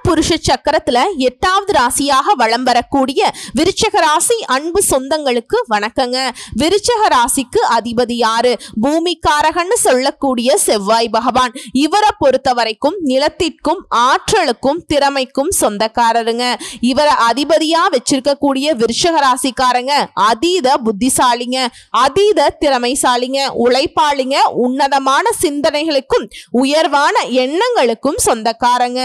காலபுருஷ சக்கரத்துல 8வது ராசியாக வலம் வரக்கூடிய விருச்சிக ராசி அன்பு சொந்தங்களுக்கு வணக்கங்க. விருச்சிக ராசிக்கு அதிபதி யாரு? பூமிக்காரகன்னு சொல்லக்கூடிய செவ்வாய் பகவான். இவரை பொறுத்த வரைக்கும் நிலத்திற்கும் ஆற்றலுக்கும் திறமைக்கும் சொந்தக்காரருங்க. இவரை அதிபதியா வச்சிருக்கக்கூடிய விருச்சிக ராசிக்காரங்க அதீத புத்திசாலிங்க, அதீத திறமைசாலிங்க, உழைப்பாளிங்க, உன்னதமான சிந்தனைகளுக்கும் உயர்வான எண்ணங்களுக்கும் சொந்தக்காரங்க.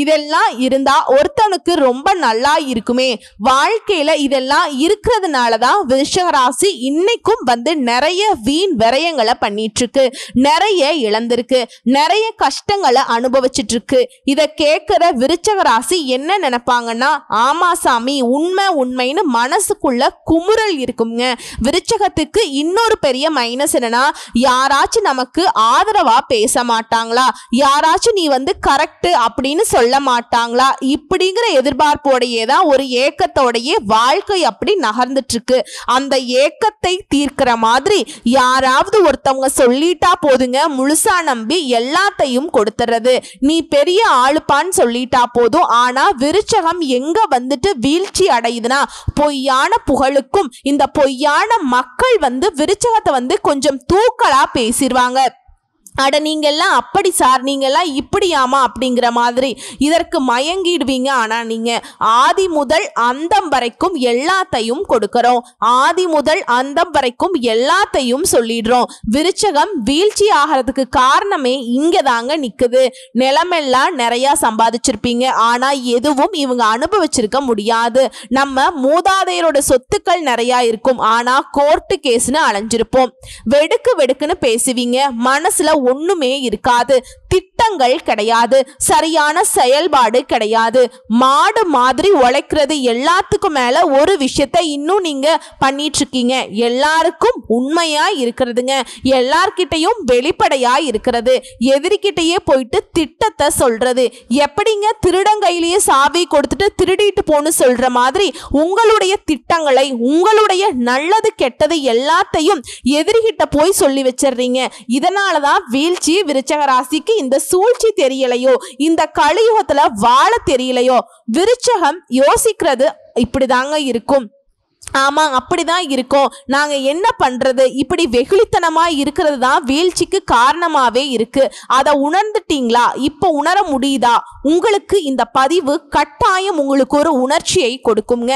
இதெல்லாம் இருந்தா ஒருத்தனுக்கு ரொம்ப நல்லா இருக்குமே. வாழ்க்கையில இதெல்லாம் இருக்கிறதுனாலதான் விருச்சிக ராசி இன்னைக்கும் நிறைய வீண் விரயங்களை பண்ணிட்டு இருக்கு, நிறைய இழந்திருக்கு, நிறைய கஷ்டங்களை அனுபவிச்சுட்டு இருக்கு. இத கேட்கிற விருச்சிக ராசி என்ன நினைப்பாங்கன்னா, ஆமா சாமி உண்மை உண்மைன்னு மனசுக்குள்ள குமுறல் இருக்குங்க. விருச்சிகத்துக்கு இன்னொரு பெரிய மைனஸ் என்னன்னா, யாராச்சும் நமக்கு ஆதரவா பேச மாட்டாங்களா, யாராச்சும் நீ கரெக்ட் அப்படின்னு சொல்ல மாட்டாங்களா, இப்படிங்கிற எதிர்பார்ப்போடையே தான் ஒரு ஏக்கத்தோடையே வாழ்க்கை அப்படி நகர்ந்துட்டு இருக்கு. அந்த ஏக்கத்தை தீர்க்கிற மாதிரி யாராவது ஒருத்தவங்க சொல்லிட்டா போதுங்க, முழுசா நம்பி எல்லாத்தையும் கொடுத்துறது. நீ பெரிய ஆளுப்பான்னு சொல்லிட்டா போதும். ஆனா விருச்சகம் எங்க வீழ்ச்சி அடையுதுன்னா, பொய்யான புகழுக்கும் இந்த பொய்யான மக்கள் விருச்சகத்தை கொஞ்சம் தூக்கலா பேசிடுவாங்க. அட நீங்க எல்லாம் அப்படி சார், நீங்க எல்லாம் இப்படியாமா அப்படிங்கிற மாதிரி இதற்கு மயங்கிடுவீங்க. ஆனா நீங்க ஆதி முதல் அந்தம் வரைக்கும் எல்லாத்தையும் கொடுக்கிறோம், ஆதி முதல் அந்தம் வரைக்கும் எல்லாத்தையும் சொல்லிடுறோம். விருச்சகம் வீழ்ச்சி ஆகிறதுக்கு காரணமே இங்க தாங்க நிக்குது. நிலமெல்லாம் நிறைய சம்பாதிச்சிருப்பீங்க, ஆனா எதுவும் இவங்க அனுபவிச்சிருக்க முடியாது. நம்ம மூதாதையரோட சொத்துக்கள் நிறைய இருக்கும், ஆனா கோர்ட்டு கேஸ்னு அலைஞ்சிருப்போம். வெடுக்கு வெடுக்குன்னு பேசுவீங்க, மனசுல ஒண்ணுமே இருக்காது, திட்டங்கள் கிடையாது, சரியான செயல்பாடு கிடையாது. மாடு மாதிரி உழைக்கிறது எல்லாத்துக்கும் மேல ஒரு விஷயத்தை இன்னும் நீங்க பண்ணிட்டு இருக்கீங்க. எல்லாருக்கும் உண்மையா இருக்கிறதுங்க, எல்லார்கிட்டையும் வெளிப்படையா இருக்கிறது, எதிரிக்கிட்டையே போயிட்டு திட்டத்தை சொல்றது. எப்படிங்க திருடங்கையிலேயே சாவி கொடுத்துட்டு திருடிட்டு போன்னு சொல்ற மாதிரி உங்களுடைய திட்டங்களை, உங்களுடைய நல்லது கெட்டது எல்லாத்தையும் எதிரிகிட்ட போய் சொல்லி வச்சிடுறீங்க. இதனாலதான் வீழ்ச்சி விருச்சிக ராசிக்கு. இந்த சூழ்ச்சி தெரியலையோ, இந்த கலியுகத்துல வாழ தெரியலையோ. விருச்சகம் யோசிக்கிறது இப்படிதாங்க இருக்கும். ஆமா அப்படிதான் இருக்கும், நாங்க என்ன பண்றது, இப்படி வெகுளித்தனமா இருக்கிறது தான் வீழ்ச்சிக்கு காரணமாவே இருக்கு. அதை உணர்ந்துட்டீங்களா? இப்ப உணர முடியுதா? உங்களுக்கு இந்த பதிவு கட்டாயம் உங்களுக்கு ஒரு உணர்ச்சியை கொடுக்குங்க.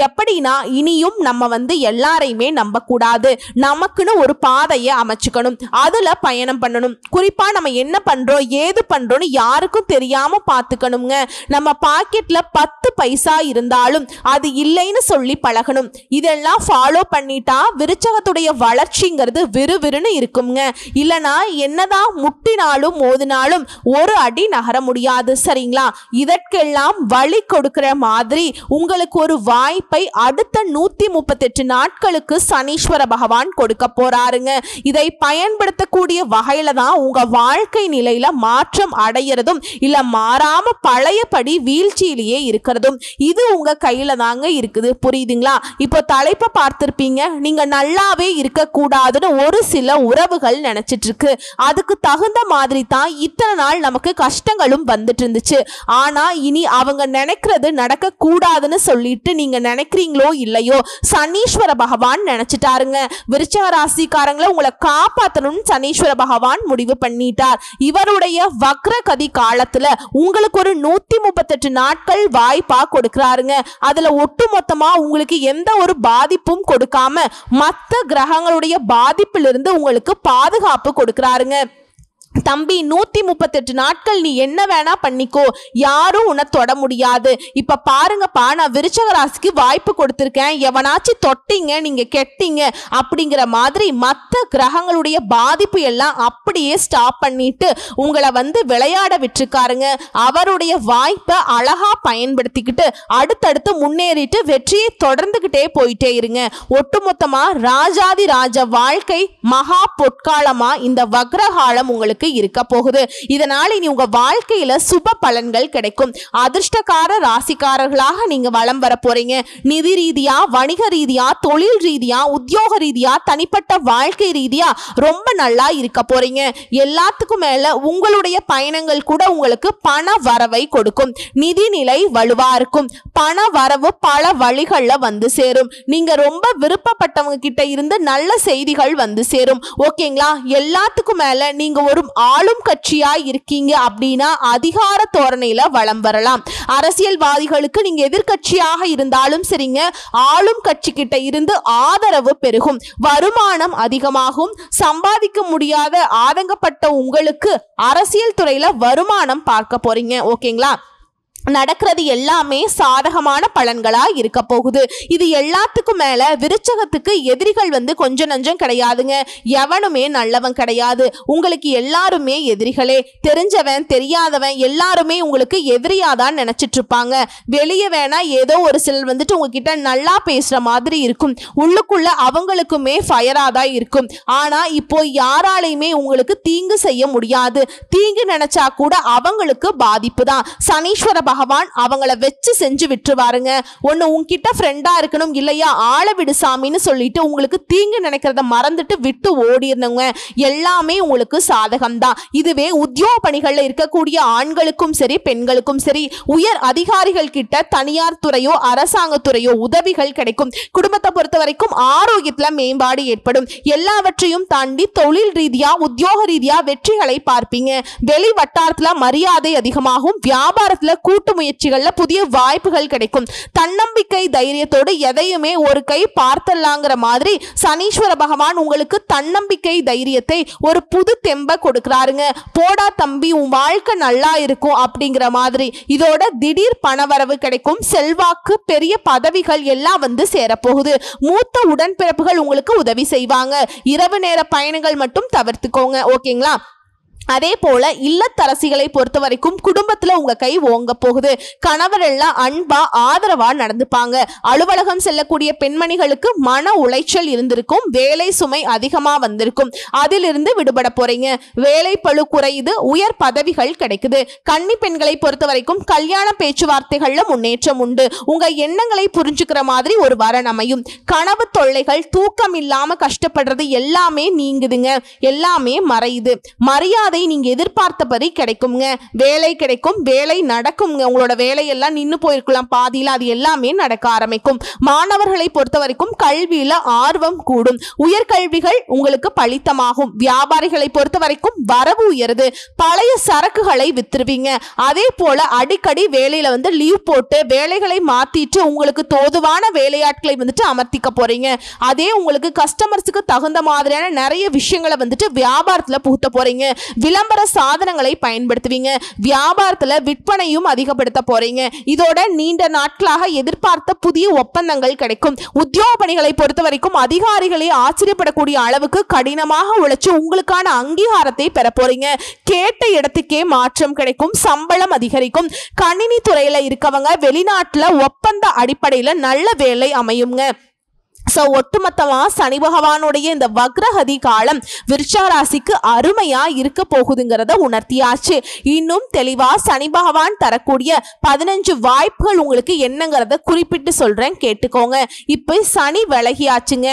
எப்படின்னா, இனியும் நம்ம எல்லாரையுமே நம்ப கூடாது, நமக்குன்னு ஒரு பாதையை அமைச்சுக்கணும், அதுல பயணம் பண்ணணும். குறிப்பா நம்ம என்ன பண்றோம் ஏது பண்றோம்னு யாருக்கும் தெரியாம பாத்துக்கணுங்க. நம்ம பாக்கெட்ல 10 பைசா இருந்தாலும் அது இல்லைன்னு சொல்லி பழகணும். இதெல்லாம் ஃபாலோ பண்ணிட்டா விருச்சகத்துடைய வளர்ச்சிங்கிறது விறுவிறுன்னு இருக்குங்க. இல்லனா என்னதான் முட்டினாலும் மோதினாலும் ஒரு அடி நகர முடியாது. சரிங்களா? இதற்கெல்லாம் வழி கொடுக்கிற மாதிரி உங்களுக்கு ஒரு வாய்ப்பை அடுத்த 138 நாட்களுக்கு சனீஸ்வர பகவான் கொடுக்க போறாருங்க. இதை பயன்படுத்தக்கூடிய வகையில தான் உங்க வாழ்க்கை நிலையில மாற்றம் அடையிறதும் இல்ல மாறாம பழையபடி வீழ்ச்சியிலேயே இருக்கிறதும் இது உங்க கையில தாங்க இருக்குது. புரியுதுங்களா? இப்போ தலைப்பை பார்த்திருப்பீங்க, நீங்க நல்லாவே இருக்க கூடாதுன்னு ஒரு சில உறவுகள் நினைச்சிட்டு இருக்கு. அதுக்கு தகுந்த மாதிரி தான் இத்தனை நாள் நமக்கு கஷ்டங்களும் வந்துட்டு இருந்துச்சு. ஆனா இனி அவங்க நினைக்கிறது நடக்க கூடாதுன்னு சொல்லிட்டு நீங்க நினைக்கிறீங்களோ இல்லையோ, சனீஸ்வர பகவான் நினைச்சிட்டாருங்க. விருச்சிக ராசிக்காரங்களை உங்களை காப்பாற்றணும்னு சனீஸ்வர பகவான் முடிவு பண்ணிட்டார். இவருடைய வக்ரகதி காலத்துல உங்களுக்கு ஒரு 138 நாட்கள் வாய்ப்பா கொடுக்கிறாருங்க. அதுல ஒட்டுமொத்தமா உங்களுக்கு எந்த ஒரு பாதிப்பும் கொடுக்காம மற்ற கிரகங்களுடைய பாதிப்பிலிருந்து உங்களுக்கு பாதுகாப்பு கொடுக்கிறாருங்க. தம்பி 138 நாட்கள் நீ என்ன வேணா பண்ணிக்கோ, யாரும் உன்னை தொட முடியாது. இப்ப பாருங்கப்பா, நான் விருச்சிக ராசிக்கு வாய்ப்பு கொடுத்திருக்கேன், எவனாச்சும் தொட்டீங்க நீங்க கெட்டீங்க அப்படிங்கிற மாதிரி மற்ற கிரகங்களுடைய பாதிப்பு எல்லாம் அப்படியே ஸ்டாப் பண்ணிட்டு உங்களை விளையாட விட்டுருக்காருங்க. அவருடைய வாய்ப்பை அழகா பயன்படுத்திக்கிட்டு அடுத்தடுத்து முன்னேறிட்டு வெற்றியை தொடர்ந்துகிட்டே போயிட்டே இருங்க. ஒட்டுமொத்தமா ராஜாதி ராஜ வாழ்க்கை மகா பொற்காலமா இந்த வக்ரகாலம் உங்களுக்கு உங்களுக்கு இருக்க போகுது. இதனால இனி உங்க வாழ்க்கையில சுப பலன்கள் கிடைக்கும். அதிர்ஷ்டக்கார ராசிக்காரர்களாக நீங்க வலம் வர போறீங்க. நிதி ரீதியா, வணிக ரீதியா, தொழில் ரீதியா, உத்தியோக ரீதியா, தனிப்பட்ட வாழ்க்கை ரீதியா ரொம்ப நல்லா இருக்க போறீங்க. எல்லாத்துக்கும் மேல உங்களுடைய பயணங்கள் கூட உங்களுக்கு பண வரவை கொடுக்கும். நிதிநிலை வலுவா இருக்கும். பண வரவு பல வழிகள்ல வந்து சேரும். நீங்க ரொம்ப விருப்பப்பட்டவங்க கிட்ட இருந்து நல்ல செய்திகள் வந்து சேரும். ஓகேங்களா? எல்லாத்துக்கும் மேல நீங்க ஒரு ஆளும் கட்சியா இருக்கீங்க அப்படின்னா அதிகார தோரணையில வலம் வரலாம். அரசியல்வாதிகளுக்கு நீங்க எதிர்கட்சியாக இருந்தாலும் சரிங்க, ஆளும் கட்சி கிட்ட இருந்து ஆதரவு பெருகும். வருமானம் அதிகமாகும். சம்பாதிக்க முடியாத ஆதங்கப்பட்ட உங்களுக்கு அரசியல் துறையில வருமானம் பார்க்க போறீங்க. ஓகேங்களா? நடக்கிறது எல்லாமே சாதகமான பலன்களா இருக்க போகுது. இது எல்லாத்துக்கும் மேல விருச்சகத்துக்கு எதிரிகள் வந்து கொஞ்சம் நஞ்சம் கிடையாதுங்க. எவனுமே நல்லவன் கிடையாது. உங்களுக்கு எல்லாருமே எதிரிகளே. தெரிஞ்சவன் தெரியாதவன் எல்லாருமே உங்களுக்கு எதிரியாதான் நினைச்சிட்டு இருப்பாங்க. வெளியே வேணா ஏதோ ஒரு சிலர் வந்துட்டு உங்ககிட்ட நல்லா பேசுற மாதிரி இருக்கும். உள்ளுக்குள்ள அவங்களுக்குமே ஃபயரா தான் இருக்கும். ஆனா இப்போ யாராலையுமே உங்களுக்கு தீங்கு செய்ய முடியாது. தீங்கு நினைச்சா கூட அவங்களுக்கு பாதிப்பு தான். சனீஸ்வர பகவான் அவங்கள வச்சு செஞ்சு விட்டுருவாருங்க. ஒன்னு உங்ககிட்ட ஃப்ரெண்டா இருக்கணும், இல்லையா ஆள விடு சாமின்னு சொல்லிட்டு உங்களுக்கு தீங்கு நினைக்கிறத மறந்துட்டு விட்டு ஓடிடணுங்க. எல்லாமே உங்களுக்கு சாதகம் தான். இதுவே உத்தியோக பணிகள்ல இருக்கக்கூடிய ஆண்களுக்கும் சரி பெண்களுக்கும் சரி, உயர் அதிகாரிகள் கிட்ட தனியார் துறையோ அரசாங்கத்துறையோ உதவிகள் கிடைக்கும். குடும்பத்தை பொறுத்த வரைக்கும் ஆரோக்கியத்துல மேம்பாடு ஏற்படும். எல்லாவற்றையும் தாண்டி தொழில் ரீதியா உத்தியோக ரீதியா வெற்றிகளை பார்ப்பீங்க. வெளி வட்டாரத்துல மரியாதை அதிகமாகும். வியாபாரத்துல கூட்டு முயற்சிகள்ல புதிய வாய்ப்புகள் கிடைக்கும். தன்னம்பிக்கை தைரியத்தோடு எதையுமே ஒரு கை பார்த்தலாங்கிற மாதிரி சனீஸ்வர பகவான் உங்களுக்கு தன்னம்பிக்கை தைரியத்தை ஒரு புது தெம்ப கொடுக்கிறாருங்க. போடா தம்பி உன் வாழ்க்கை நல்லா இருக்கும் அப்படிங்கிற மாதிரி. இதோட திடீர் பணவரவு கிடைக்கும். செல்வாக்கு, பெரிய பதவிகள் எல்லாம் வந்து சேரப்போகுது. மூத்த உடன்பிறப்புகள் உங்களுக்கு உதவி செய்வாங்க. இரவு நேர பயணங்கள் மட்டும் தவிர்த்துக்கோங்க. ஓகேங்களா? அதே போல இல்லத்தரசிகளை பொறுத்த வரைக்கும் குடும்பத்துல உங்க கை ஓங்க போகுது. கணவர் எல்லாம் அன்பா ஆதரவா நடந்துப்பாங்க. அலுவலகம் செல்லக்கூடிய பெண்மணிகளுக்கு மன உளைச்சல் இருந்திருக்கும். வேலை சுமை அதிகமா வந்திருக்கும். அதிலிருந்து விடுபட போறீங்க. வேலை பளு குறையுது. உயர் பதவிகள் கிடைக்குது. கன்னி பெண்களை பொறுத்த வரைக்கும் கல்யாண பேச்சுவார்த்தைகள்ல முன்னேற்றம் உண்டு. உங்க எண்ணங்களை புரிஞ்சுக்கிற மாதிரி ஒரு வரன் அமையும். கனவு தொல்லைகள், தூக்கம் இல்லாம கஷ்டப்படுறது எல்லாமே நீங்குதுங்க. எல்லாமே மறையுது. மரியாதை நீங்க எதிர்பார்த்தபடி கிடைக்குங்க. வேலை கிடைக்கும். வேலை நடக்குங்க. உங்களோட வேலையெல்லாம் நின்னு போயிருக்கலாம் பாதியில, அது எல்லாமே நடக்க ஆரம்பிக்கும். மாணவர்களை பொறுத்த வரைக்கும் கல்வியில ஆர்வம் கூடும். உயர்கல்விகள் உங்களுக்கு பலித்தமாகும். வியாபாரிகளை பொறுத்த வரைக்கும் வரவு உயருது. பழைய சரக்குகளை வித்துருவீங்க. அதே போல அடிக்கடி வேலையில வந்து லீவ் போட்டு வேலைகளை மாத்திட்டு உங்களுக்கு தோதுவான வேலையாட்களை வந்துட்டு அமர்த்திக்க போறீங்க. அதே உங்களுக்கு கஸ்டமர்ஸுக்கு தகுந்த மாதிரியான நிறைய விஷயங்களை வந்துட்டு வியாபாரத்துல புகுத்த போறீங்க. விளம்பர சாதனங்களை பயன்படுத்துவீங்க. வியாபாரத்துல விற்பனையும் அதிகப்படுத்த போறீங்க. இதோட நீண்ட நாட்களாக எதிர்பார்த்த புதிய ஒப்பந்தங்கள் கிடைக்கும். உத்தியோக பணிகளை பொறுத்த வரைக்கும் அதிகாரிகளை ஆச்சரியப்படக்கூடிய அளவுக்கு கடினமாக உழைச்சு உங்களுக்கான அங்கீகாரத்தை பெற போறீங்க. கேட்ட இடத்துக்கே மாற்றம் கிடைக்கும். சம்பளம் அதிகரிக்கும். கணினி துறையில இருக்கவங்க வெளிநாட்டுல ஒப்பந்த அடிப்படையில நல்ல வேலை அமையுங்க. ஒட்டுமொத்தமா சனி பகவானுடைய இந்த வக்ரகதி காலம் விருச்சிக ராசிக்கு அருமையா இருக்க போகுதுங்கிறத உணர்த்தியாச்சு. இன்னும் தெளிவா சனி பகவான் தரக்கூடிய 15 வாய்ப்புகள் உங்களுக்கு என்னங்கிறத குறிப்பிட்டு சொல்றேன், கேட்டுக்கோங்க. இப்ப சனி விலகியாச்சுங்க.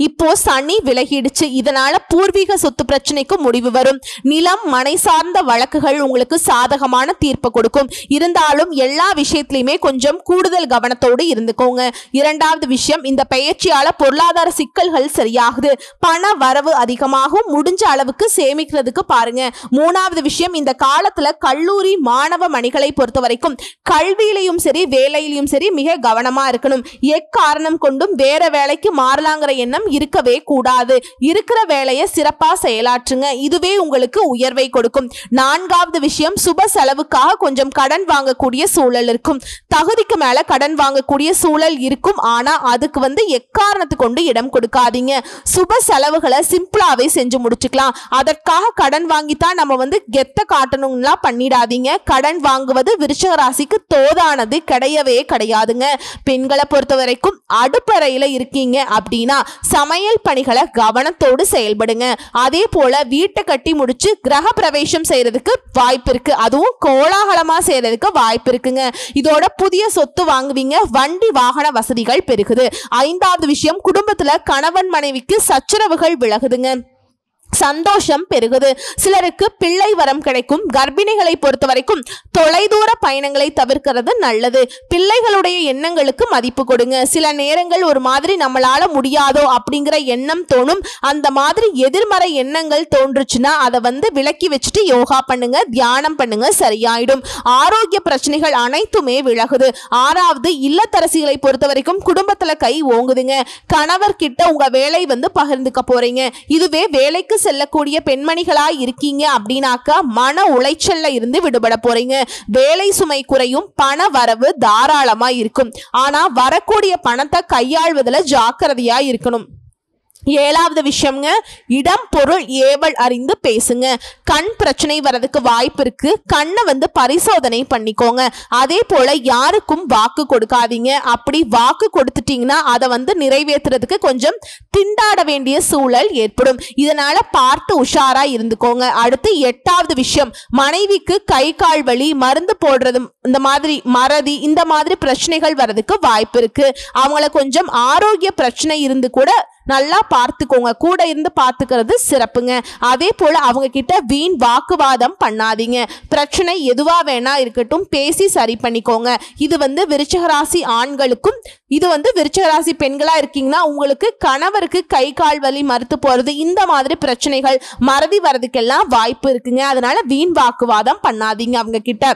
இப்போ சனி விலகிடுச்சு. இதனால பூர்வீக சொத்து பிரச்சனைக்கு முடிவு வரும். நிலம், மனை சார்ந்த வழக்குகள் உங்களுக்கு சாதகமான தீர்ப்பு கொடுக்கும். இருந்தாலும் எல்லா விஷயத்திலுமே கொஞ்சம் கூடுதல் கவனத்தோடு இருந்துக்கோங்க. இரண்டாவது விஷயம், இந்த பயிற்சியால பொருளாதார சிக்கல்கள் சரியாகுது. பண வரவு அதிகமாகும். முடிஞ்ச அளவுக்கு சேமிக்கிறதுக்கு பாருங்க. மூணாவது விஷயம், இந்த காலத்துல கல்லூரி மாணவ மணிகளை பொறுத்த வரைக்கும் கல்வியிலையும் சரி வேலையிலையும் சரி மிக கவனமா இருக்கணும். எக்காரணம் கொண்டும் வேற வேலைக்கு மாறலாங்கிற எண்ணம் இருக்கவே கூடாது. இருக்கிற வேலையை சிறப்பா செயலாற்றுங்க. இதுவே உங்களுக்கு உயர்வை கொடுக்கும். நான்காவது விஷயம், சுப செலவுக்காக கொஞ்சம் கடன் வாங்கக்கூடிய சூழல் இருக்கும். தகுதிக்கு மேல கடன் வாங்கக்கூடிய சூழல் இருக்கும். ஆனா அதுக்கு வந்து எக்காரணத்து கொண்டு இடம் கொடுக்காதீங்க. சுப செலவுகளை சிம்பிளாவே செஞ்சு முடிச்சுக்கலாம். அதற்காக கடன் வாங்கித்தான் நம்ம வந்து கெத்த காட்டணும்லாம் பண்ணிடாதீங்க. கடன் வாங்குவது விருச்சிக ராசிக்கு தோதானது கிடையவே கிடையாதுங்க. பெண்களை பொறுத்த வரைக்கும் அடுப்பறையில இருக்கீங்க அப்படின்னா சமையல் பணிகளை கவனத்தோடு செயல்படுங்க. அதே போல வீட்டை கட்டி முடிச்சு கிரக பிரவேசம் செய்யறதுக்கு வாய்ப்பு இருக்கு. அதுவும் கோலாகலமா செய்யறதுக்கு வாய்ப்பு இருக்குங்க. இதோட புதிய சொத்து வாங்குவீங்க. வண்டி வாகன வசதிகள் பெருகுது. 5வது விஷயம், குடும்பத்துல கணவன் மனைவிக்கு சச்சரவுகள் விலகுதுங்க. சந்தோஷம் பெருகுது. சிலருக்கு பிள்ளை வரம் கிடைக்கும். கர்ப்பிணிகளை பொறுத்த வரைக்கும் தொலைதூர பயணங்களை தவிர்க்கிறது நல்லது. பிள்ளைகளுடைய எண்ணங்களுக்கு மதிப்பு கொடுங்க. சில நேரங்கள் ஒரு மாதிரி நம்மளால முடியாதோ அப்படிங்கிற எண்ணம் தோணும். அந்த மாதிரி எதிர்மறை எண்ணங்கள் தோன்றுச்சுன்னா அதை விலக்கி வச்சுட்டு யோகா பண்ணுங்க, தியானம் பண்ணுங்க, சரியாயிடும். ஆரோக்கிய பிரச்சனைகள் அனைத்துமே விலகுது. 6வது, இல்லத்தரசிகளை பொறுத்த வரைக்கும் குடும்பத்துல கை ஓங்குதுங்க. கணவர் கிட்ட உங்க வேலை பகிர்ந்துக்க போறீங்க. இதுவே வேலைக்கு செல்லக்கூடிய பெண்மணிகளாய் இருக்கீங்க அப்படின்னாக்கா மன உளைச்சல்ல இருந்து விடுபட போறீங்க. வேலை சுமை குறையும். பண வரவு தாராளமா இருக்கும். ஆனா வரக்கூடிய பணத்தை கையாள்வதில் ஜாக்கிரதையா இருக்கணும். 7வது விஷயம்ங்க, இடம் பொருள் ஏவல் அறிந்து பேசுங்க. கண் பிரச்சனை வரதுக்கு வாய்ப்பு இருக்கு. கண்ணை பரிசோதனை பண்ணிக்கோங்க. அதே போல யாருக்கும் வாக்கு கொடுக்காதீங்க. அப்படி வாக்கு கொடுத்துட்டீங்கன்னா அதை நிறைவேற்றுறதுக்கு கொஞ்சம் திண்டாட வேண்டிய சூழல் ஏற்படும். இதனால பார்த்து உஷாரா இருந்துக்கோங்க. அடுத்து 8வது விஷயம், மனைவிக்கு கை கால் வலி, மருந்து போடுறது, இந்த மாதிரி மறதி, இந்த மாதிரி பிரச்சனைகள் வரதுக்கு வாய்ப்பு இருக்கு. அவங்கள கொஞ்சம் ஆரோக்கிய பிரச்சனை இருந்து கூட நல்லா பார்த்துக்கோங்க. கூட இருந்து பார்த்துக்கிறது சிறப்புங்க. அதே போல அவங்க கிட்ட வீண் வாக்குவாதம் பண்ணாதீங்க. பிரச்சனை எதுவா வேணா இருக்கட்டும், பேசி சரி பண்ணிக்கோங்க. இது விருச்சிக ராசி ஆண்களுக்கும், இது விருச்சிக ராசி பெண்களா இருக்கீங்கன்னா உங்களுக்கு கணவருக்கு கை கால் வலி, மறுத்து போறது, இந்த மாதிரி பிரச்சனைகள், மறதி வரதுக்கெல்லாம் வாய்ப்பு இருக்குங்க. அதனால வீண் வாக்குவாதம் பண்ணாதீங்க அவங்க கிட்ட.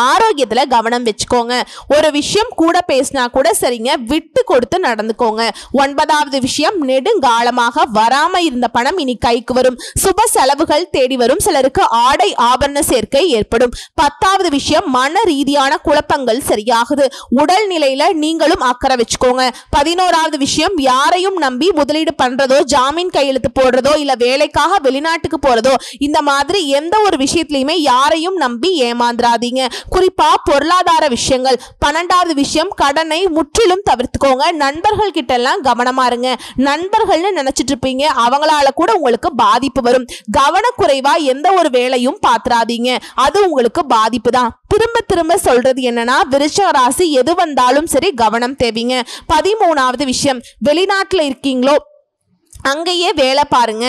ஆரோக்கியத்துல கவனம் வச்சுக்கோங்க. ஒரு விஷயம் கூட பேசினா கூட சரிங்க, விட்டு கொடுத்து நடந்துக்கோங்க. 9வது விஷயம், நெடுங்காலமாக வராம இருந்த பணம் இனி கைக்கு வரும். சுப செலவுகள் தேடி வரும். சிலருக்கு ஆடை ஆபரண சேர்க்கை ஏற்படும். 10வது விஷயம், மன ரீதியான குழப்பங்கள் சரியாகுது. உடல் நிலையில நீங்களும் அக்கறை வச்சுக்கோங்க. 11வது விஷயம், யாரையும் நம்பி முதலீடு பண்றதோ, ஜாமீன் கையெழுத்து போடுறதோ, இல்ல வேலைக்காக வெளிநாட்டுக்கு போறதோ, இந்த மாதிரி எந்த ஒரு விஷயத்திலையுமே யாரையும் நம்பி ஏமாந்துராதீங்க. குறிப்பா பொருளாதார விஷயங்கள். 12வது விஷயம், கடனை முற்றிலும் தவிர்த்துக்கோங்க. நண்பர்கள் கிட்ட எல்லாம் கவனமா இருங்க. நண்பர்கள்னு நினைச்சிட்டு இருப்பீங்க, அவங்களால கூட உங்களுக்கு பாதிப்பு வரும். கவனக்குறைவா எந்த ஒரு வேலையும் பாத்துறாதீங்க, அது உங்களுக்கு பாதிப்பு தான். திரும்ப திரும்ப சொல்றது என்னன்னா, விருச்சிக ராசி எது வந்தாலும் சரி கவனம் தேவைங்க. 13வது விஷயம், வெளிநாட்டுல இருக்கீங்களோ அங்கேயே வேலை பாருங்க.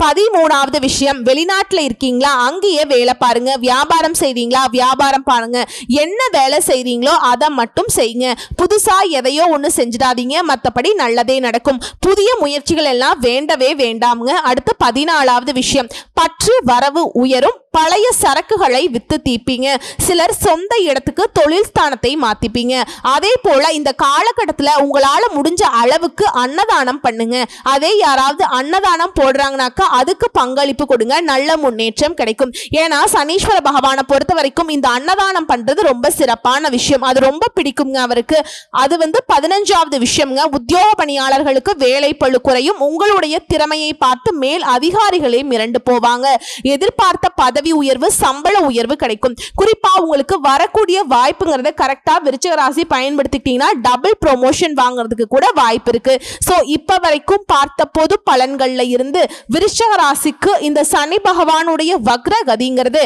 13வது விஷயம், வெளிநாட்டுல இருக்கீங்களா அங்கேயே வேலை பாருங்க. வியாபாரம் செய்றீங்களா வியாபாரம் பாருங்க. என்ன வேலை செய்றீங்களோ அதை மட்டும் செய்யுங்க. புதுசா எதையோ ஒண்ணு செஞ்சிடாதீங்க. மற்றபடி நல்லதே நடக்கும். புதிய முயற்சிகள் எல்லாம் வேண்டவே வேண்டாமுங்க. அடுத்து 14வது விஷயம், பற்று வரவு உயரும். பழைய சரக்குகளை வித்து தீப்பீங்க. சிலர் சொந்த இடத்துக்கு தொழில் ஸ்தானத்தை மாத்திப்பீங்க. அதே போல இந்த காலகட்டத்துல உங்களால முடிஞ்ச அளவுக்கு அன்னதானம் பண்ணுங்க. அதே யாராவது அன்னதானம் போடுறாங்கனாக்கா அதுக்கு பங்களிப்பு கொடுங்க. நல்ல முன்னேற்றம் கிடைக்கும். ஏன்னா சனீஸ்வர பகவானை பொறுத்த வரைக்கும் இந்த அன்னதானம் பண்றது ரொம்ப சிறப்பான விஷயம். அது ரொம்ப பிடிக்குங்க அவருக்கு. அது 15வது விஷயம்ங்க, உத்தியோக பணியாளர்களுக்கு வேலை பளு குறையும். உங்களுடைய திறமையை பார்த்து மேல் அதிகாரிகளே மிரண்டு போவாங்க. எதிர்பார்த்த பதவி உயர்வு, சம்பள உயர்வு கிடைக்கும். குறிப்பா உங்களுக்கு வரக்கூடிய வாய்ப்புங்கிறத கரெக்டா விருச்சிக ராசி பயன்படுத்திட்டீங்கன்னா டபுள் ப்ரொமோஷன் வாங்குறதுக்கு கூட வாய்ப்பு இருக்கு. சோ இப்ப வரைக்கும் பார்த்த பொது பலன்கள்ல இருந்து விருச்சிக ராசிக்கு இந்த சனி பகவானுடைய வக்ர கதிங்கிறது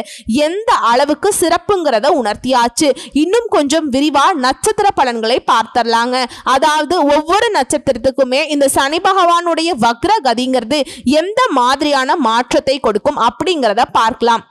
எந்த அளவுக்கு சிறப்புங்கிறத உணர்த்தியாச்சு. இன்னும் கொஞ்சம் விரிவா நட்சத்திர பலன்களை பார்த்தரலாங்க. அதாவது ஒவ்வொரு நட்சத்திரத்துக்குமே இந்த சனி பகவானுடைய வக்ர கதிங்கிறது எந்த மாதிரியான மாற்றத்தை கொடுக்கும் அப்படிங்கிறத பார்க்கலாம்.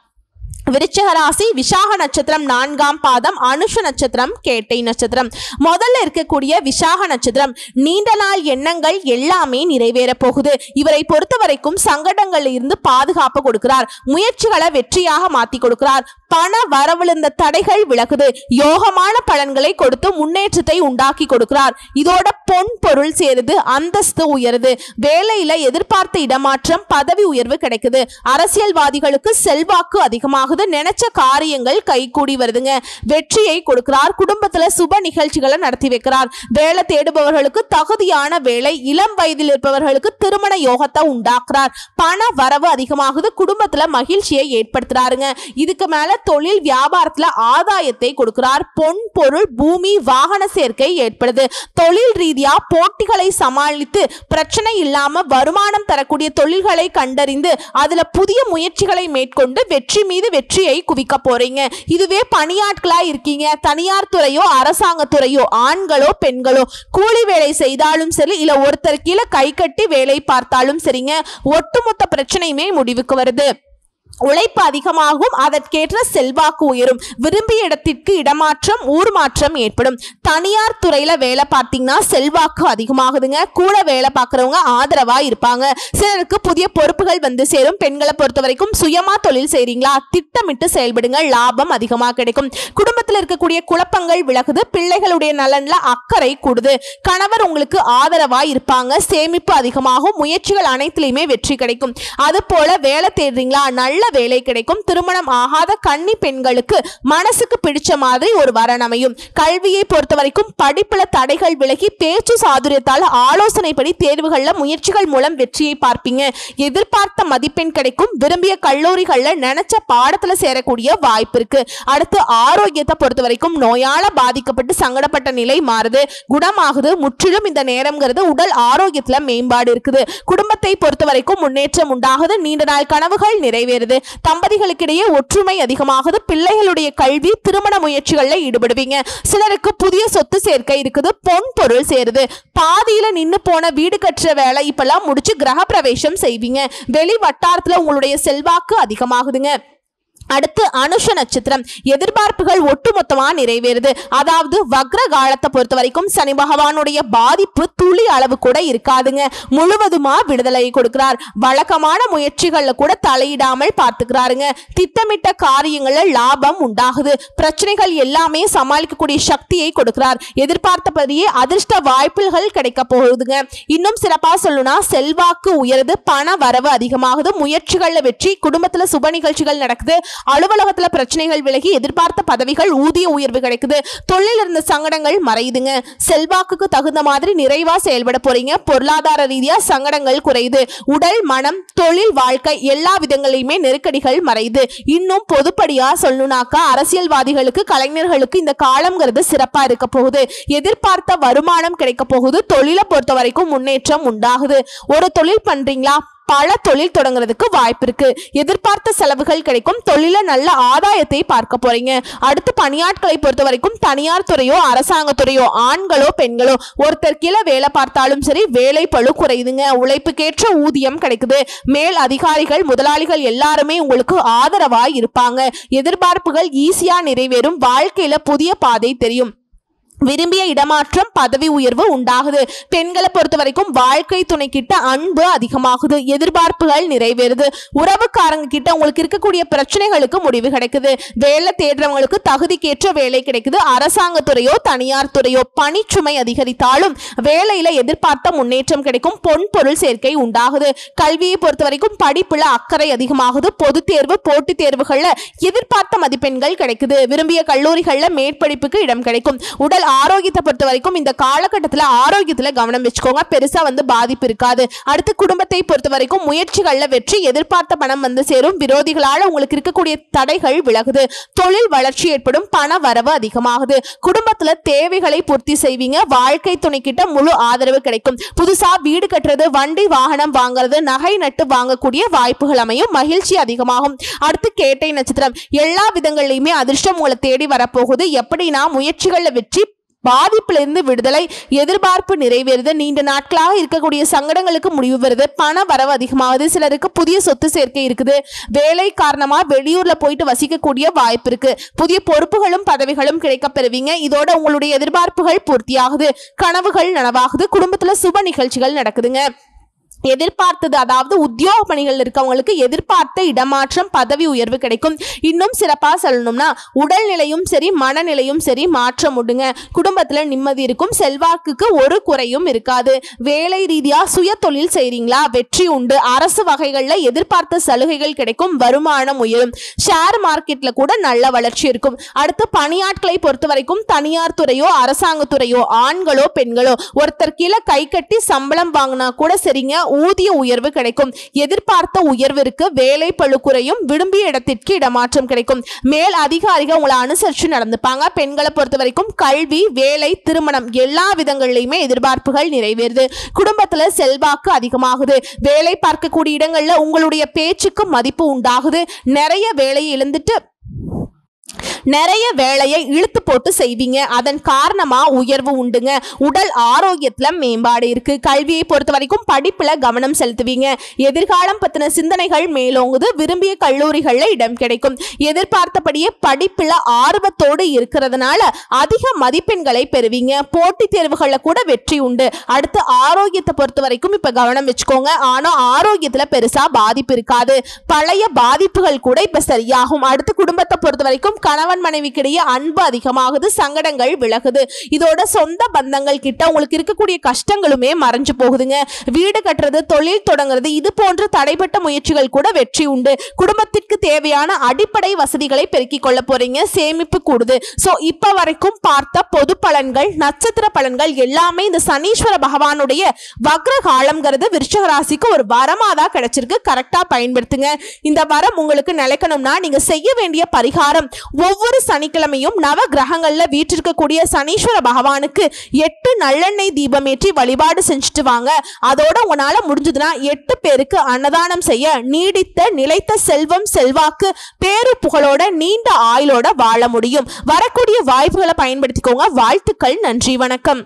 விருச்சிக ராசி விசாக நட்சத்திரம் 4ஆம் பாதம், அனுஷ நட்சத்திரம், கேட்டை நட்சத்திரம். முதல்ல இருக்கக்கூடிய விசாக நட்சத்திரம், நீண்ட நாள் எண்ணங்கள் எல்லாமே நிறைவேற போகுது. இவரை பொறுத்த வரைக்கும் சங்கடங்கள்ல இருந்து பாதுகாப்பு கொடுக்கிறார். முயற்சிகளை வெற்றியாக மாத்தி கொடுக்கிறார். பண வரவிழுந்த தடைகள் விலகுது. யோகமான பலன்களை கொடுத்து முன்னேற்றத்தை உண்டாக்கி கொடுக்கிறார். இதோட பொன் பொருள் சேருது, அந்தஸ்து உயருது. வேலையில எதிர்பார்த்த இடமாற்றம், பதவி உயர்வு கிடைக்குது. அரசியல்வாதிகளுக்கு செல்வாக்கு அதிகமாக அதிகமாகுது. நினைச்ச காரியங்கள் கைகூடி வருதுங்க. வெற்றியை கொடுக்கிறார். குடும்பத்துல சுப நிகழ்ச்சிகளை நடத்தி வைக்கிறார். வேலை தேடுபவர்களுக்கு தகுதியான வேலை, இளம் வயதில் இருப்பவர்களுக்கு திருமண யோகத்தை உண்டாக்குறார். பண வரவு அதிகமாகுது. குடும்பத்துல மகிழ்ச்சியை ஏற்படுத்துறாருங்க. இதுக்கு மேல தொழில் வியாபாரத்துல ஆதாயத்தை கொடுக்கிறார். பொன் பொருள் பூமி வாகன சேர்க்கை ஏற்படுது. தொழில் ரீதியா போட்டிகளை சமாளித்து பிரச்சனை இல்லாம வருமானம் தரக்கூடிய தொழில்களை கண்டறிந்து அதுல புதிய முயற்சிகளை மேற்கொண்டு வெற்றி மீது வெற்றியை குவிக்க போறீங்க. இதுவே பணியாட்களா இருக்கீங்க, தனியார் துறையோ அரசாங்க துறையோ, ஆண்களோ பெண்களோ, கூலி வேலை செய்தாலும் சரி, இல்ல ஒருத்தர் கீழே கை கட்டி வேலை பார்த்தாலும் சரிங்க, ஒட்டுமொத்த பிரச்சனையுமே முடிவுக்கு வருது. உழைப்பு அதிகமாகும். அதற்கேற்ற செல்வாக்கு உயரும். விரும்பிய இடத்திற்கு இடமாற்றம், ஊர் மாற்றம் ஏற்படும். தனியார் துறையில வேலை பார்த்தீங்கன்னா செல்வாக்கு அதிகமாகுதுங்க. கூட வேலை பார்க்கறவங்க ஆதரவா இருப்பாங்க. சிலருக்கு புதிய பொறுப்புகள் வந்து சேரும். பெண்களை பொறுத்த வரைக்கும் சுயமா தொழில் செய்றீங்களா, திட்டமிட்டு செயல்படுங்க, லாபம் அதிகமா கிடைக்கும். குடும்பத்தில் இருக்கக்கூடிய குழப்பங்கள் விலகுது. பிள்ளைகளுடைய நலன்ல அக்கறை கூடுது. கணவர் உங்களுக்கு ஆதரவா இருப்பாங்க. சேமிப்பு அதிகமாகும். முயற்சிகள் அனைத்திலுமே வெற்றி கிடைக்கும். அது போல வேலை தேடுறீங்களா, நல்ல வேலை கிடைக்கும். திருமணம் ஆகாத கன்னி பெண்களுக்கு மனசுக்கு பிடிச்ச மாதிரி ஒரு வரன் அமையும். கல்வியை பொறுத்த வரைக்கும் படிப்புல தடைகள் விலகி பேச்சு சாதுரியத்தால் ஆலோசனைப்படி தேர்வுகள்ல முயற்சிகள் மூலம் வெற்றியை பார்ப்பீங்க. எதிர்பார்த்த மதிப்பெண் கிடைக்கும். விரும்பிய கல்லூரிகள்ல நினைச்ச பாடத்துல சேரக்கூடிய வாய்ப்பு இருக்கு. அடுத்து ஆரோக்கியத்தை பொறுத்த வரைக்கும் நோயால பாதிக்கப்பட்டு சங்கடப்பட்ட நிலை மாறுது, குணமாகுது. முற்றிலும் இந்த நேரம்ங்கிறது உடல் ஆரோக்கியத்துல மேம்பாடு இருக்குது. குடும்பத்தை பொறுத்த வரைக்கும் முன்னேற்றம் உண்டாகுது. நீண்ட நாள் கனவுகள் நிறைவேறுது. தம்பதிகளுக்கிடையே ஒற்றுமை அதிகமாகுது. பிள்ளைகளுடைய கல்வி திருமண முயற்சிகள்ல ஈடுபடுவீங்க. சிலருக்கு புதிய சொத்து சேர்க்கை இருக்குது. பொன் பொருள் சேருது. பாதியில நின்னு போன வீடு கட்டுற வேலை இப்பெல்லாம் முடிச்சு கிரக பிரவேசம் செய்வீங்க. வெளி வட்டாரத்துல உங்களுடைய செல்வாக்கு அதிகமாகுதுங்க. அடுத்து அனுஷ நட்சத்திரம். எதிர்பார்ப்புகள் ஒட்டுமொத்தமா நிறைவேறுது. அதாவது வக்ர காலத்தை பொறுத்த வரைக்கும் சனி பகவானுடைய பாதிப்பு துளி அளவு கூட இருக்காதுங்க. முழுவதுமா விடுதலை கொடுக்கிறார். வழக்கமான முயற்சிகள்ல கூட தலையிடாமல் பார்த்துக்கிறாருங்க. திட்டமிட்ட காரியங்கள்ல லாபம் உண்டாகுது. பிரச்சனைகள் எல்லாமே சமாளிக்கக்கூடிய சக்தியை கொடுக்கிறார். எதிர்பார்த்தபடியே அதிர்ஷ்ட வாய்ப்புகள் கிடைக்க போகுதுங்க. இன்னும் சிறப்பா சொல்லணும்னா செல்வாக்கு உயருது. பண வரவு அதிகமாகுது. முயற்சிகள்ல வெற்றி. குடும்பத்துல சுப நிகழ்ச்சிகள் நடக்குது. அலுவலகத்துல பிரச்சனைகள் விலகி எதிர்பார்த்த பதவிகள், ஊதிய உயர்வு கிடைக்குது. தொழில் இருந்த சங்கடங்கள் மறையுதுங்க. செல்வாக்குக்கு தகுந்த மாதிரி நிறைவா செயல்பட போறீங்க. பொருளாதார ரீதியா சங்கடங்கள் குறையுது. உடல் மனம் தொழில் வாழ்க்கை எல்லா விதங்களிலுமே நெருக்கடிகள் மறையுது. இன்னும் பொதுப்படியா சொல்லணும்னாக்கா அரசியல்வாதிகளுக்கு கலைஞர்களுக்கு இந்த காலம்ங்கிறது சிறப்பா இருக்க போகுது. எதிர்பார்த்த வருமானம் கிடைக்க போகுது. தொழிலை பொறுத்த வரைக்கும் முன்னேற்றம் உண்டாகுது. ஒரு தொழில் பண்றீங்களா, பல தொழில் தொடங்குறதுக்கு வாய்ப்பு இருக்கு. எதிர்பார்த்த செலவுகள் கிடைக்கும். தொழில நல்ல ஆதாயத்தை பார்க்க போறீங்க. அடுத்து பணியாட்களை பொறுத்த வரைக்கும் தனியார் துறையோ அரசாங்க துறையோ, ஆண்களோ பெண்களோ, ஒருத்தர் கீழே வேலை பார்த்தாலும் சரி வேலை பளு குறையுதுங்க. உழைப்புக்கேற்ற ஊதியம் கிடைக்குது. மேல் அதிகாரிகள் முதலாளிகள் எல்லாருமே உங்களுக்கு ஆதரவா இருப்பாங்க. எதிர்பார்ப்புகள் ஈஸியா நிறைவேறும். வாழ்க்கையில புதிய பாதை தெரியும். விரும்பிய இடமாற்றம், பதவி உயர்வு உண்டாகுது. பெண்களை பொறுத்த வரைக்கும் வாழ்க்கை துணை கிட்ட அன்பு அதிகமாகுது. எதிர்பார்ப்புகள் நிறைவேறுது. உறவுக்காரங்க கிட்ட உங்களுக்கு இருக்கக்கூடிய பிரச்சனைகளுக்கு முடிவு கிடைக்குது. வேலை தேடுறவங்களுக்கு தகுதிக்கேற்ற வேலை கிடைக்குது. அரசாங்க துறையோ தனியார் துறையோ பணிச்சுமை அதிகரித்தாலும் வேலையில எதிர்பார்த்த முன்னேற்றம் கிடைக்கும். பொன் பொருள் சேர்க்கை உண்டாகுது. கல்வியை பொறுத்த வரைக்கும் படிப்புல அக்கறை அதிகமாகுது. பொது தேர்வு போட்டித் தேர்வுகள்ல எதிர்பார்த்த மதிப்பெண்கள் கிடைக்குது. விரும்பிய கல்லூரிகள்ல மேற்படிப்புக்கு இடம் கிடைக்கும். உடல் ஆரோக்கியத்தை பொறுத்த வரைக்கும் இந்த காலகட்டத்தில் ஆரோக்கியத்துல கவனம் வச்சுக்கோங்க. பெருசா பாதிப்பு இருக்காது. அடுத்து குடும்பத்தை பொறுத்த வரைக்கும் முயற்சிகள்ல வெற்றி. எதிர்பார்த்த பணம் வந்து சேரும். விரோதிகளால உங்களுக்கு இருக்கக்கூடிய தடைகள் விலகுது. தொழில் வளர்ச்சி ஏற்படும். பண வரவு அதிகமாகுது. குடும்பத்துல தேவைகளை பூர்த்தி செய்வீங்க. வாழ்க்கை துணை கிட்ட முழு ஆதரவு கிடைக்கும். புதுசா வீடு கட்டுறது, வண்டி வாகனம் வாங்குறது, நகை நட்டு வாங்கக்கூடிய வாய்ப்புகள் அமையும். மகிழ்ச்சி அதிகமாகும். அடுத்து கேட்டை நட்சத்திரம். எல்லா விதங்களிலுமே அதிர்ஷ்டம் உங்களை தேடி வரப்போகுது. எப்படின்னா முயற்சிகள்ல வெற்றி, பாதிப்பிலிருந்து விடுதலை, எதிர்பார்ப்பு நிறைவேறுது. நீண்ட நாட்களாக இருக்கக்கூடிய சங்கடங்களுக்கு முடிவு வருது. பண வரவு அதிகமாகுது. சிலருக்கு புதிய சொத்து சேர்க்கை இருக்குது. வேலை காரணமா வெளியூர்ல போயிட்டு வசிக்கக்கூடிய வாய்ப்பு இருக்கு. புதிய பொறுப்புகளும் பதவிகளும் கிடைக்க பெறுவீங்க. இதோட உங்களுடைய எதிர்பார்ப்புகள் பூர்த்தியாகுது. கனவுகள் நனவாகுது. குடும்பத்துல சுப நிகழ்ச்சிகள் நடக்குதுங்க. எதிர்பார்த்தது, அதாவது உத்தியோக பணிகள் இருக்கவங்களுக்கு எதிர்பார்த்த இடமாற்றம், பதவி உயர்வு கிடைக்கும். இன்னும் சிறப்பா சொல்லணும்னா உடல்நிலையும் சரி மனநிலையும் சரி மாற்றம் உண்டுங்க. குடும்பத்துல நிம்மதி இருக்கும். செல்வாக்குக்கு ஒரு குறையும் இருக்காது. வேலை ரீதியா சுய தொழில் செய்றீங்களா, வெற்றி உண்டு. அரசு வகைகள்ல எதிர்பார்த்த சலுகைகள் கிடைக்கும். வருமானம் உயரும். ஷேர் மார்க்கெட்ல கூட நல்ல வளர்ச்சி இருக்கும். அடுத்து பணியாட்களை பொறுத்த வரைக்கும் தனியார் துறையோ அரசாங்க துறையோ ஆண்களோ பெண்களோ ஒருத்தர் கீழே கை கட்டி சம்பளம் வாங்கினா கூட சரிங்க, ஊதிய உயர்வு கிடைக்கும். எதிர்பார்த்த உயர்விற்கு வேலை பளு குறையும். விரும்பிய இடத்திற்கு இடமாற்றம் கிடைக்கும். மேல் அதிகாரிகள் உங்களை அனுசரிச்சு நடந்துப்பாங்க. பெண்களை பொறுத்த வரைக்கும் கல்வி, வேலை, திருமணம் எல்லா விதங்களிலுமே எதிர்பார்ப்புகள் நிறைவேறுது. குடும்பத்துல செல்வாக்கு அதிகமாகுது. வேலை பார்க்கக்கூடிய இடங்கள்ல உங்களுடைய பேச்சுக்கு மதிப்பு உண்டாகுது. நிறைய வேலையை இழுத்து போட்டு செய்வீங்க. அதன் காரணமா உயர்வு உண்டுங்க. உடல் ஆரோக்கியத்துல மேம்பாடு இருக்கு. கல்வியை பொறுத்த வரைக்கும் படிப்புல கவனம் செலுத்துவீங்க. எதிர்காலம் பத்தின சிந்தனைகள் மேலோங்குது. விரும்பிய கல்லூரிகள்ல இடம் கிடைக்கும். எதிர்பார்த்தபடியே படிப்புல ஆர்வத்தோடு இருக்கிறதுனால அதிக மதிப்பெண்களை பெறுவீங்க. போட்டித் தேர்வுகள்ல கூட வெற்றி உண்டு. அடுத்து ஆரோக்கியத்தை பொறுத்த வரைக்கும் இப்ப கவனம் வச்சுக்கோங்க. ஆனா ஆரோக்கியத்துல பெருசா பாதிப்பு இருக்காது. பழைய பாதிப்புகள் கூட இப்ப சரியாகும். அடுத்து குடும்பத்தை பொறுத்த வரைக்கும் கணவன் மனைவிக்கிடையே அன்பு அதிகமாகுது. சங்கடங்கள் விலகுது. இதோட சொந்த பந்தங்கள் கிட்ட உங்களுக்கு இருக்கக்கூடிய கஷ்டங்களுமே மறைஞ்சு போகுதுங்க. வீடு கட்டுறது, தொழில் தொடங்குறது, இது போன்ற தடைப்பட்ட முயற்சிகள் கூட வெற்றி உண்டு. குடும்பத்திற்கு தேவையான அடிப்படை வசதிகளை பெருக்கிக் கொள்ள போறீங்க. சேமிப்பு கூடுது. சோ இப்ப வரைக்கும் பார்த்த பொது பலன்கள், நட்சத்திர பலன்கள் எல்லாமே இந்த சனீஸ்வர பகவானுடைய வக்ர காலம்ங்கிறது விருச்சிக ராசிக்கு ஒரு வரமாதா கிடைச்சிருக்கு. கரெக்டா பயன்படுத்துங்க. இந்த வரம் உங்களுக்கு நிலைக்கணும்னா நீங்க செய்ய வேண்டிய பரிகாரம், ஒவ்வொரு சனிக்கிழமையும் நவ கிரகங்கள்ல வீற்றிருக்கக்கூடிய சனீஸ்வர பகவானுக்கு 8 நல்லெண்ணெய் தீபம் ஏற்றி வழிபாடு செஞ்சுட்டு வாங்க. அதோட உங்களால முடிஞ்சதுன்னா 8 பேருக்கு அன்னதானம் செய்ய நீடித்த நிலைத்த செல்வம், செல்வாக்கு, பேரு புகழோட நீண்ட ஆயுளோட வாழ முடியும். வரக்கூடிய வாய்ப்புகளை பயன்படுத்திக்கோங்க. வாழ்த்துக்கள். நன்றி. வணக்கம்.